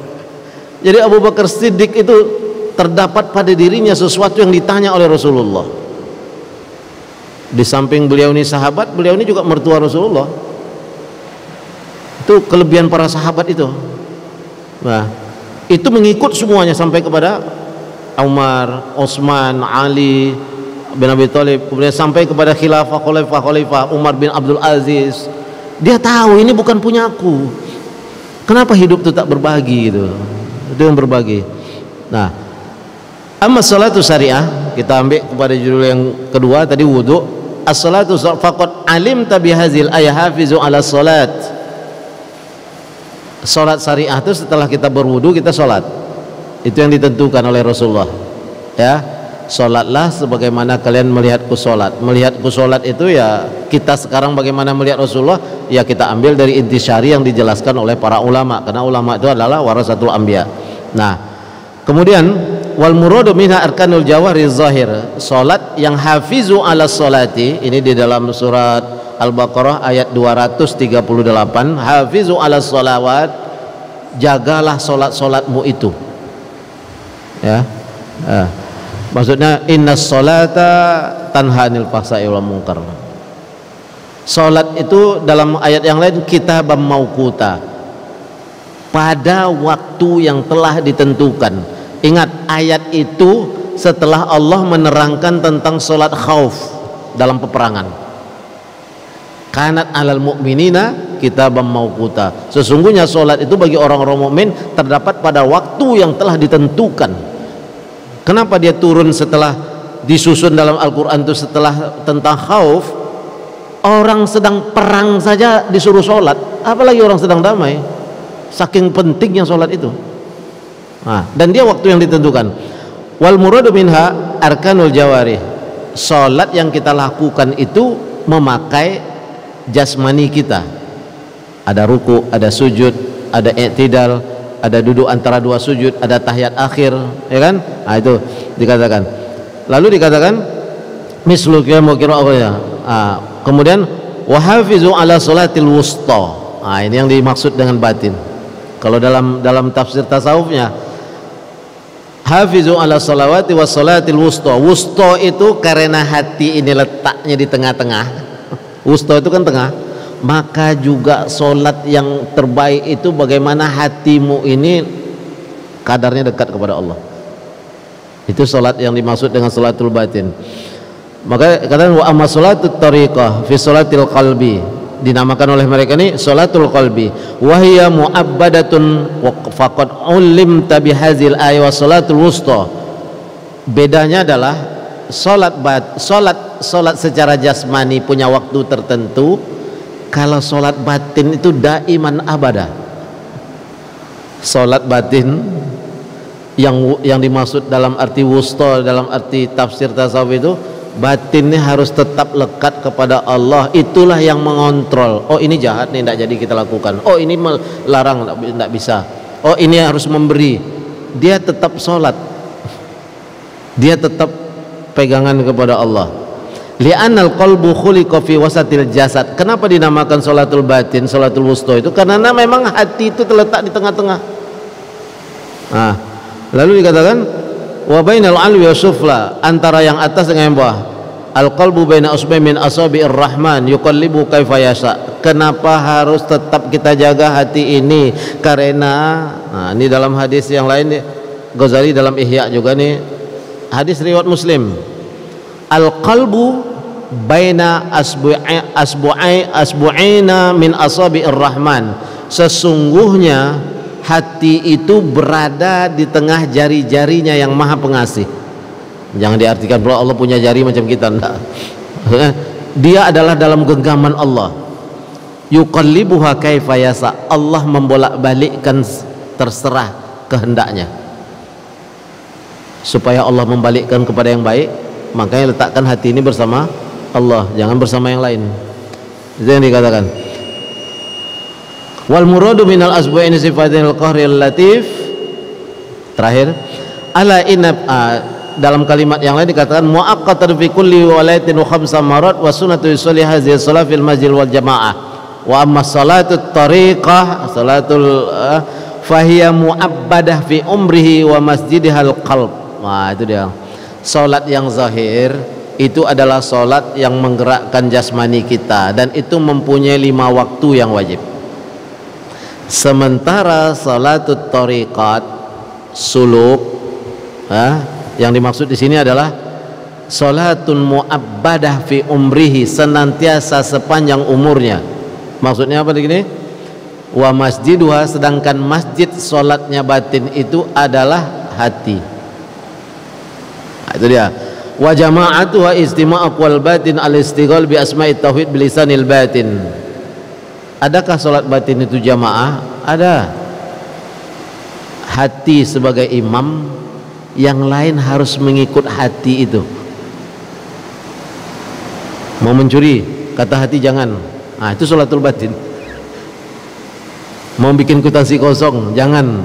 Jadi Abu Bakar Siddiq itu terdapat pada dirinya sesuatu yang ditanya oleh Rasulullah. Di samping beliau ini sahabat, beliau ini juga mertua Rasulullah. Itu kelebihan para sahabat itu. Nah, itu mengikut semuanya sampai kepada Umar, Utsman, Ali bin Abi Thalib, kemudian sampai kepada khalifah Umar bin Abdul Aziz. Dia tahu ini bukan punya aku. Kenapa hidup itu tak berbagi gitu? Itu yang berbagi. Nah, amma salatu syariah, kita ambil kepada judul yang kedua tadi, wudu. As-salatu faqad alim tabi hazil ayah hafizu ala salat. Salat syariah itu setelah kita berwudu kita salat. Itu yang ditentukan oleh Rasulullah. Ya, salatlah sebagaimana kalian melihatku salat. Melihatku salat itu ya kita sekarang bagaimana melihat Rasulullah, ya kita ambil dari intisyari yang dijelaskan oleh para ulama, karena ulama itu adalah warasatul anbiya. Nah, kemudian wal muradu minha arkanul jawahir zahir, salat yang hafizu ala salati, ini di dalam surat Al-Baqarah ayat 238, hafizu ala salawat, jagalah salat-salatmu itu, ya. Maksudnya innas salata tanha anil fahsya'i wal munkar. Salat itu dalam ayat yang lain kitaban mauquta, pada waktu yang telah ditentukan. Ingat, ayat itu setelah Allah menerangkan tentang salat khauf dalam peperangan. Kanat alal mu'minina kitaban mauquta. Sesungguhnya salat itu bagi orang-orang mukmin terdapat pada waktu yang telah ditentukan. Kenapa dia turun setelah disusun dalam Al-Quran itu setelah tentang khauf? Orang sedang perang saja disuruh salat, apalagi orang sedang damai. Saking pentingnya salat itu. Nah, dan dia waktu yang ditentukan. Wal muradu minha arkanul jawarih. Salat yang kita lakukan itu memakai jasmani kita. Ada ruku, ada sujud, ada i'tidal, ada duduk antara dua sujud, ada tahiyat akhir, ya kan? Nah, itu dikatakan. Lalu dikatakan mislu qiyam qira'ah. Kemudian wa hafizu ala salatil wusta. Nah, ini yang dimaksud dengan batin. Kalau dalam tafsir tasawufnya, hafizu ala salawati was salatil wusta. Wusta itu karena hati ini letaknya di tengah-tengah. Wusta itu kan tengah. Maka juga solat yang terbaik itu bagaimana hatimu ini kadarnya dekat kepada Allah. Itu solat yang dimaksud dengan salatul batin. Maka katakan wa amma salatut tariqah fi salatil qalbi. dinamakan oleh mereka ini salatul qalbi, wahya mu'abbadatun faqad ulimta bihazil ayat wa salatul wusta. Bedanya adalah salat secara jasmani punya waktu tertentu, kalau salat batin itu daiman abada. Salat batin yang dimaksud dalam arti wusta, dalam arti tafsir tasawuf itu, batinnya harus tetap lekat kepada Allah. Itulah yang mengontrol. Oh ini jahat nih, tidak jadi kita lakukan. Oh ini melarang, tidak bisa. Oh ini harus memberi. Dia tetap sholat, dia tetap pegangan kepada Allah. Li'annal qalbu khuliqa fi wasatil jasad. Kenapa dinamakan sholatul batin, sholatul wusta itu? Karena memang hati itu terletak di tengah-tengah. Nah, lalu dikatakan wa bainal alwi wasufla, antara yang atas dengan yang bawah. Al qalbu baina usbayn min asabi'ir rahman yuqallibu kaifa yasha. Kenapa harus tetap kita jaga hati ini? Karena ini dalam hadis yang lain, Ghazali dalam Ihya juga nih, hadis riwayat Muslim. Al qalbu baina asbu'aina min asabi'ir rahman. Sesungguhnya hati itu berada di tengah jari-jarinya yang maha pengasih. Jangan diartikan bahwa Allah punya jari macam kita, enggak. Dia adalah dalam genggaman Allah. Yuqallibuha kaifa yasa. Allah membolak-balikkan terserah kehendaknya. Supaya Allah membalikkan kepada yang baik, makanya letakkan hati ini bersama Allah, jangan bersama yang lain. Itu yang dikatakan. Wal muradu minal asbu'in sifatil qahril latif. Terakhir, ala inna, dalam kalimat yang lain dikatakan muaqqatan fi kulli walayatin wa khamsa marat wa sunnatu yusalli hadhihi shalah fil masjid wal jamaah. Wa amma salatut tariqah salatul fahiya mu'abbadah fi umrihi wa masjidihal qalb. Nah, itu dia. Salat yang zahir itu adalah salat yang menggerakkan jasmani kita, dan itu mempunyai 5 waktu yang wajib. Sementara salatut tariqat suluk, yang dimaksud di sini adalah salatun mu'abbadah fi umrihi, senantiasa sepanjang umurnya. Maksudnya apa begini? Wa masjiduha, sedangkan masjid salatnya batin itu adalah hati. Nah, itu dia. Wa jama'atuha istima'u wal batin al-istighal bi asma'it tauhid bilisanil batin. Adakah salat batin itu jamaah? Ada. Hati sebagai imam, yang lain harus mengikut hati itu. Mau mencuri, kata hati jangan. Nah, itu salatul batin. Mau bikin kwitansi kosong, jangan.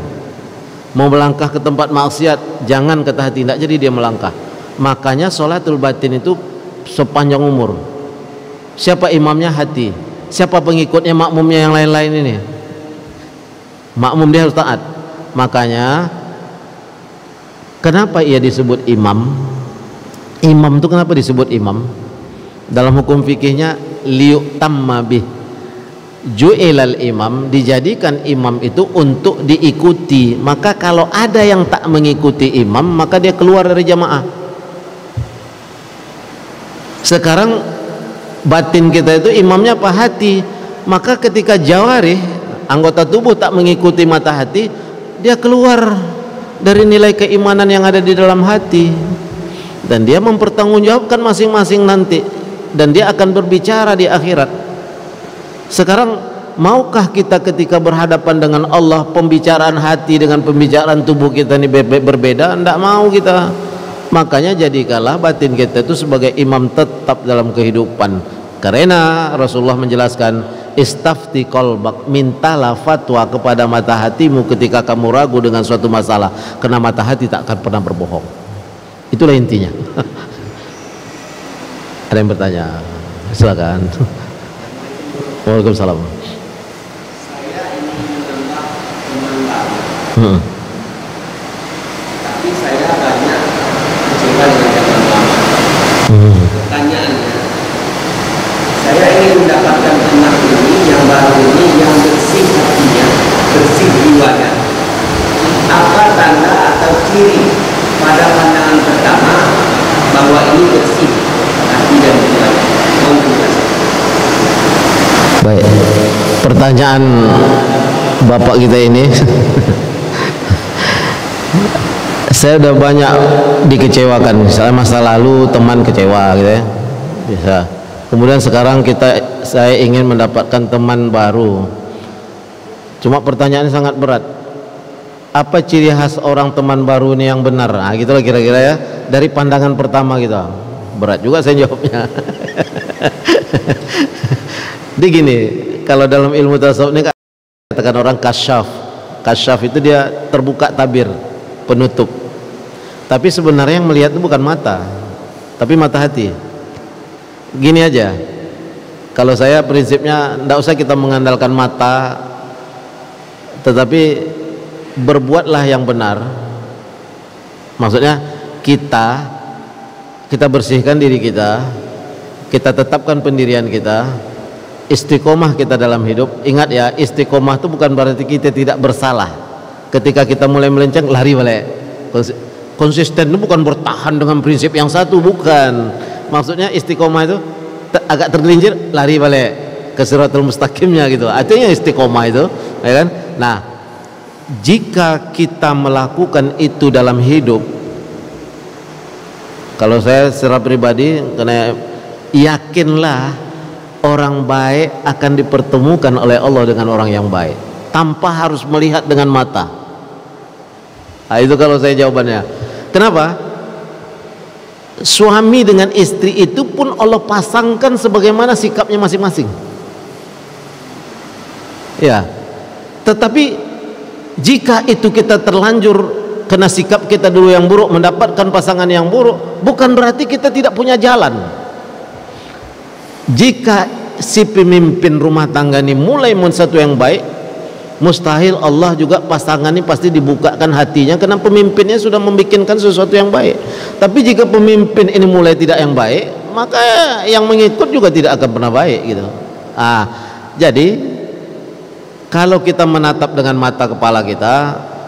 Mau melangkah ke tempat maksiat, jangan, kata hati. Tidak jadi dia melangkah. Makanya salatul batin itu sepanjang umur. Siapa imamnya? Hati. Siapa pengikutnya, makmumnya yang lain-lain ini? Makmum dia harus taat. Makanya kenapa ia disebut imam? Imam itu kenapa disebut imam? Dalam hukum fikihnya liyutamma bih. Ju'ilal imam, dijadikan imam itu untuk diikuti. Maka kalau ada yang tak mengikuti imam, maka dia keluar dari jamaah. Sekarang batin kita itu imamnya apa? Hati. Maka ketika jawarih, anggota tubuh, tak mengikuti mata hati, dia keluar dari nilai keimanan yang ada di dalam hati, dan dia mempertanggungjawabkan masing-masing nanti, dan dia akan berbicara di akhirat. Sekarang maukah kita ketika berhadapan dengan Allah, pembicaraan hati dengan pembicaraan tubuh kita ini berbeda? Tidak mau kita. Makanya jadikanlah batin kita itu sebagai imam tetap dalam kehidupan. Karena Rasulullah menjelaskan, istafti qalbak, mintalah fatwa kepada mata hatimu ketika kamu ragu dengan suatu masalah, karena mata hati tak akan pernah berbohong. Itulah intinya. Ada yang bertanya? Silakan. Waalaikumsalam. Saya ingin menambah teman baru. Tapi saya banyak berjumpa dengan teman lama. Pertanyaannya, saya ingin mendapatkan teman ini yang baru ini, yang bersih hatinya, bersih jiwanya. Apa tanda atau ciri pada pandangan pertama bahwa ini bersih hati dan jiwanya? Mohon penjelasan. pertanyaan bapak kita ini. Saya udah banyak dikecewakan, misalnya masa lalu teman kecewa gitu ya, bisa. Kemudian sekarang saya ingin mendapatkan teman baru. Cuma pertanyaannya sangat berat. Apa ciri khas orang teman baru ini yang benar? Nah, gitulah kira-kira ya. Dari pandangan pertama kita. Berat juga saya jawabnya. Jadi gini, kalau dalam ilmu tasawuf ini katakan orang kasyaf. Kasyaf itu dia terbuka tabir, penutup. Tapi sebenarnya yang melihat itu bukan mata, tapi mata hati. Gini aja. Kalau saya prinsipnya tidak usah kita mengandalkan mata, tetapi berbuatlah yang benar. Maksudnya kita bersihkan diri kita tetapkan pendirian kita, istiqomah kita dalam hidup. Ingat ya, istiqomah itu bukan berarti kita tidak bersalah. Ketika kita mulai melenceng, lari balik. Konsisten itu bukan bertahan dengan prinsip yang satu, bukan. Maksudnya istiqomah itu agak tergelincir, lari balik ke siratal mustaqimnya gitu. Artinya istiqomah itu, ya kan? Nah, jika kita melakukan itu dalam hidup, kalau saya secara pribadi, karena yakinlah orang baik akan dipertemukan oleh Allah dengan orang yang baik tanpa harus melihat dengan mata. Nah, itu kalau saya jawabannya. Kenapa? Suami dengan istri itu pun Allah pasangkan sebagaimana sikapnya masing-masing. Ya. Tetapi jika itu kita terlanjur kena sikap kita dulu yang buruk, mendapatkan pasangan yang buruk, bukan berarti kita tidak punya jalan. Jika si pemimpin rumah tangga ini mulai satu yang baik, mustahil Allah juga pasangan ini pasti dibukakan hatinya, karena pemimpinnya sudah membikinkan sesuatu yang baik. Tapi jika pemimpin ini mulai tidak yang baik, maka yang mengikut juga tidak akan pernah baik gitu. Jadi kalau kita menatap dengan mata kepala kita,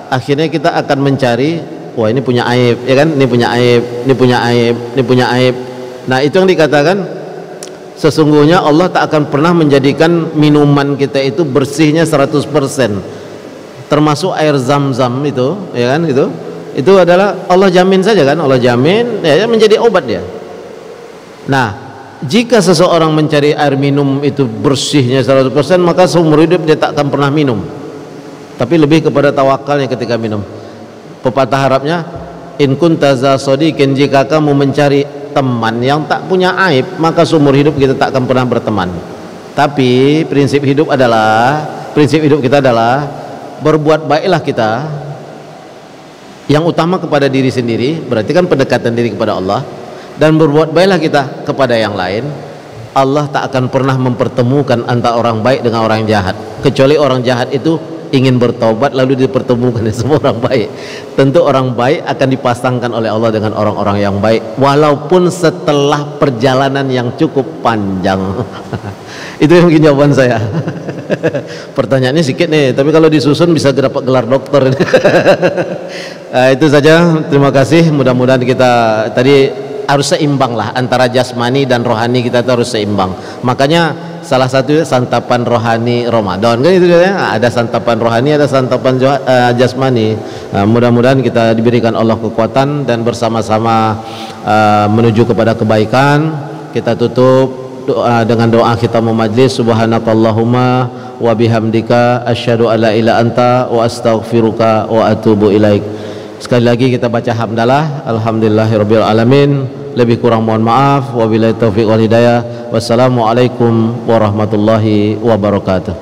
akhirnya kita akan mencari, wah ini punya aib, ya kan? Ini punya aib, ini punya aib, ini punya aib. Nah, itu yang dikatakan sesungguhnya Allah tak akan pernah menjadikan minuman kita itu bersihnya 100%, termasuk air zam-zam itu, ya kan? Itu adalah Allah jamin saja kan, Allah jamin ya menjadi obat dia. Nah, jika seseorang mencari air minum itu bersihnya 100%, maka seumur hidup dia tak akan pernah minum, tapi lebih kepada tawakalnya ketika minum. Pepatah Arabnya, in kunta za sadiqin, jika kamu mencari teman yang tak punya aib, maka seumur hidup kita tak akan pernah berteman. Tapi prinsip hidup kita adalah berbuat baiklah kita, yang utama kepada diri sendiri, berarti kan pendekatan diri kepada Allah, dan berbuat baiklah kita kepada yang lain. Allah tak akan pernah mempertemukan antara orang baik dengan orang jahat, kecuali orang jahat itu ingin bertobat lalu dipertemukan dengan semua orang baik. Tentu orang baik akan dipasangkan oleh Allah dengan orang-orang yang baik, walaupun setelah perjalanan yang cukup panjang. Itu yang mungkin jawaban saya. Pertanyaannya sedikit nih, tapi kalau disusun bisa dapat gelar dokter. Itu saja, terima kasih. Mudah-mudahan kita tadi harus seimbang lah antara jasmani dan rohani, kita harus seimbang. Makanya salah satu santapan rohani Ramadan kan itu ya, ada santapan rohani, ada santapan jasmani. Mudah-mudahan kita diberikan Allah kekuatan dan bersama-sama menuju kepada kebaikan. Kita tutup dengan doa kita memajlis. Subhanakallahumma wa bihamdika asyhadu alla ilaha anta wa astaghfiruka wa atubu ilaik. Sekali lagi kita baca hamdalah, alhamdulillahirabbil alamin. Lebih kurang mohon maaf. Wabillahi taufiq wal hidayah. Wassalamualaikum warahmatullahi wabarakatuh.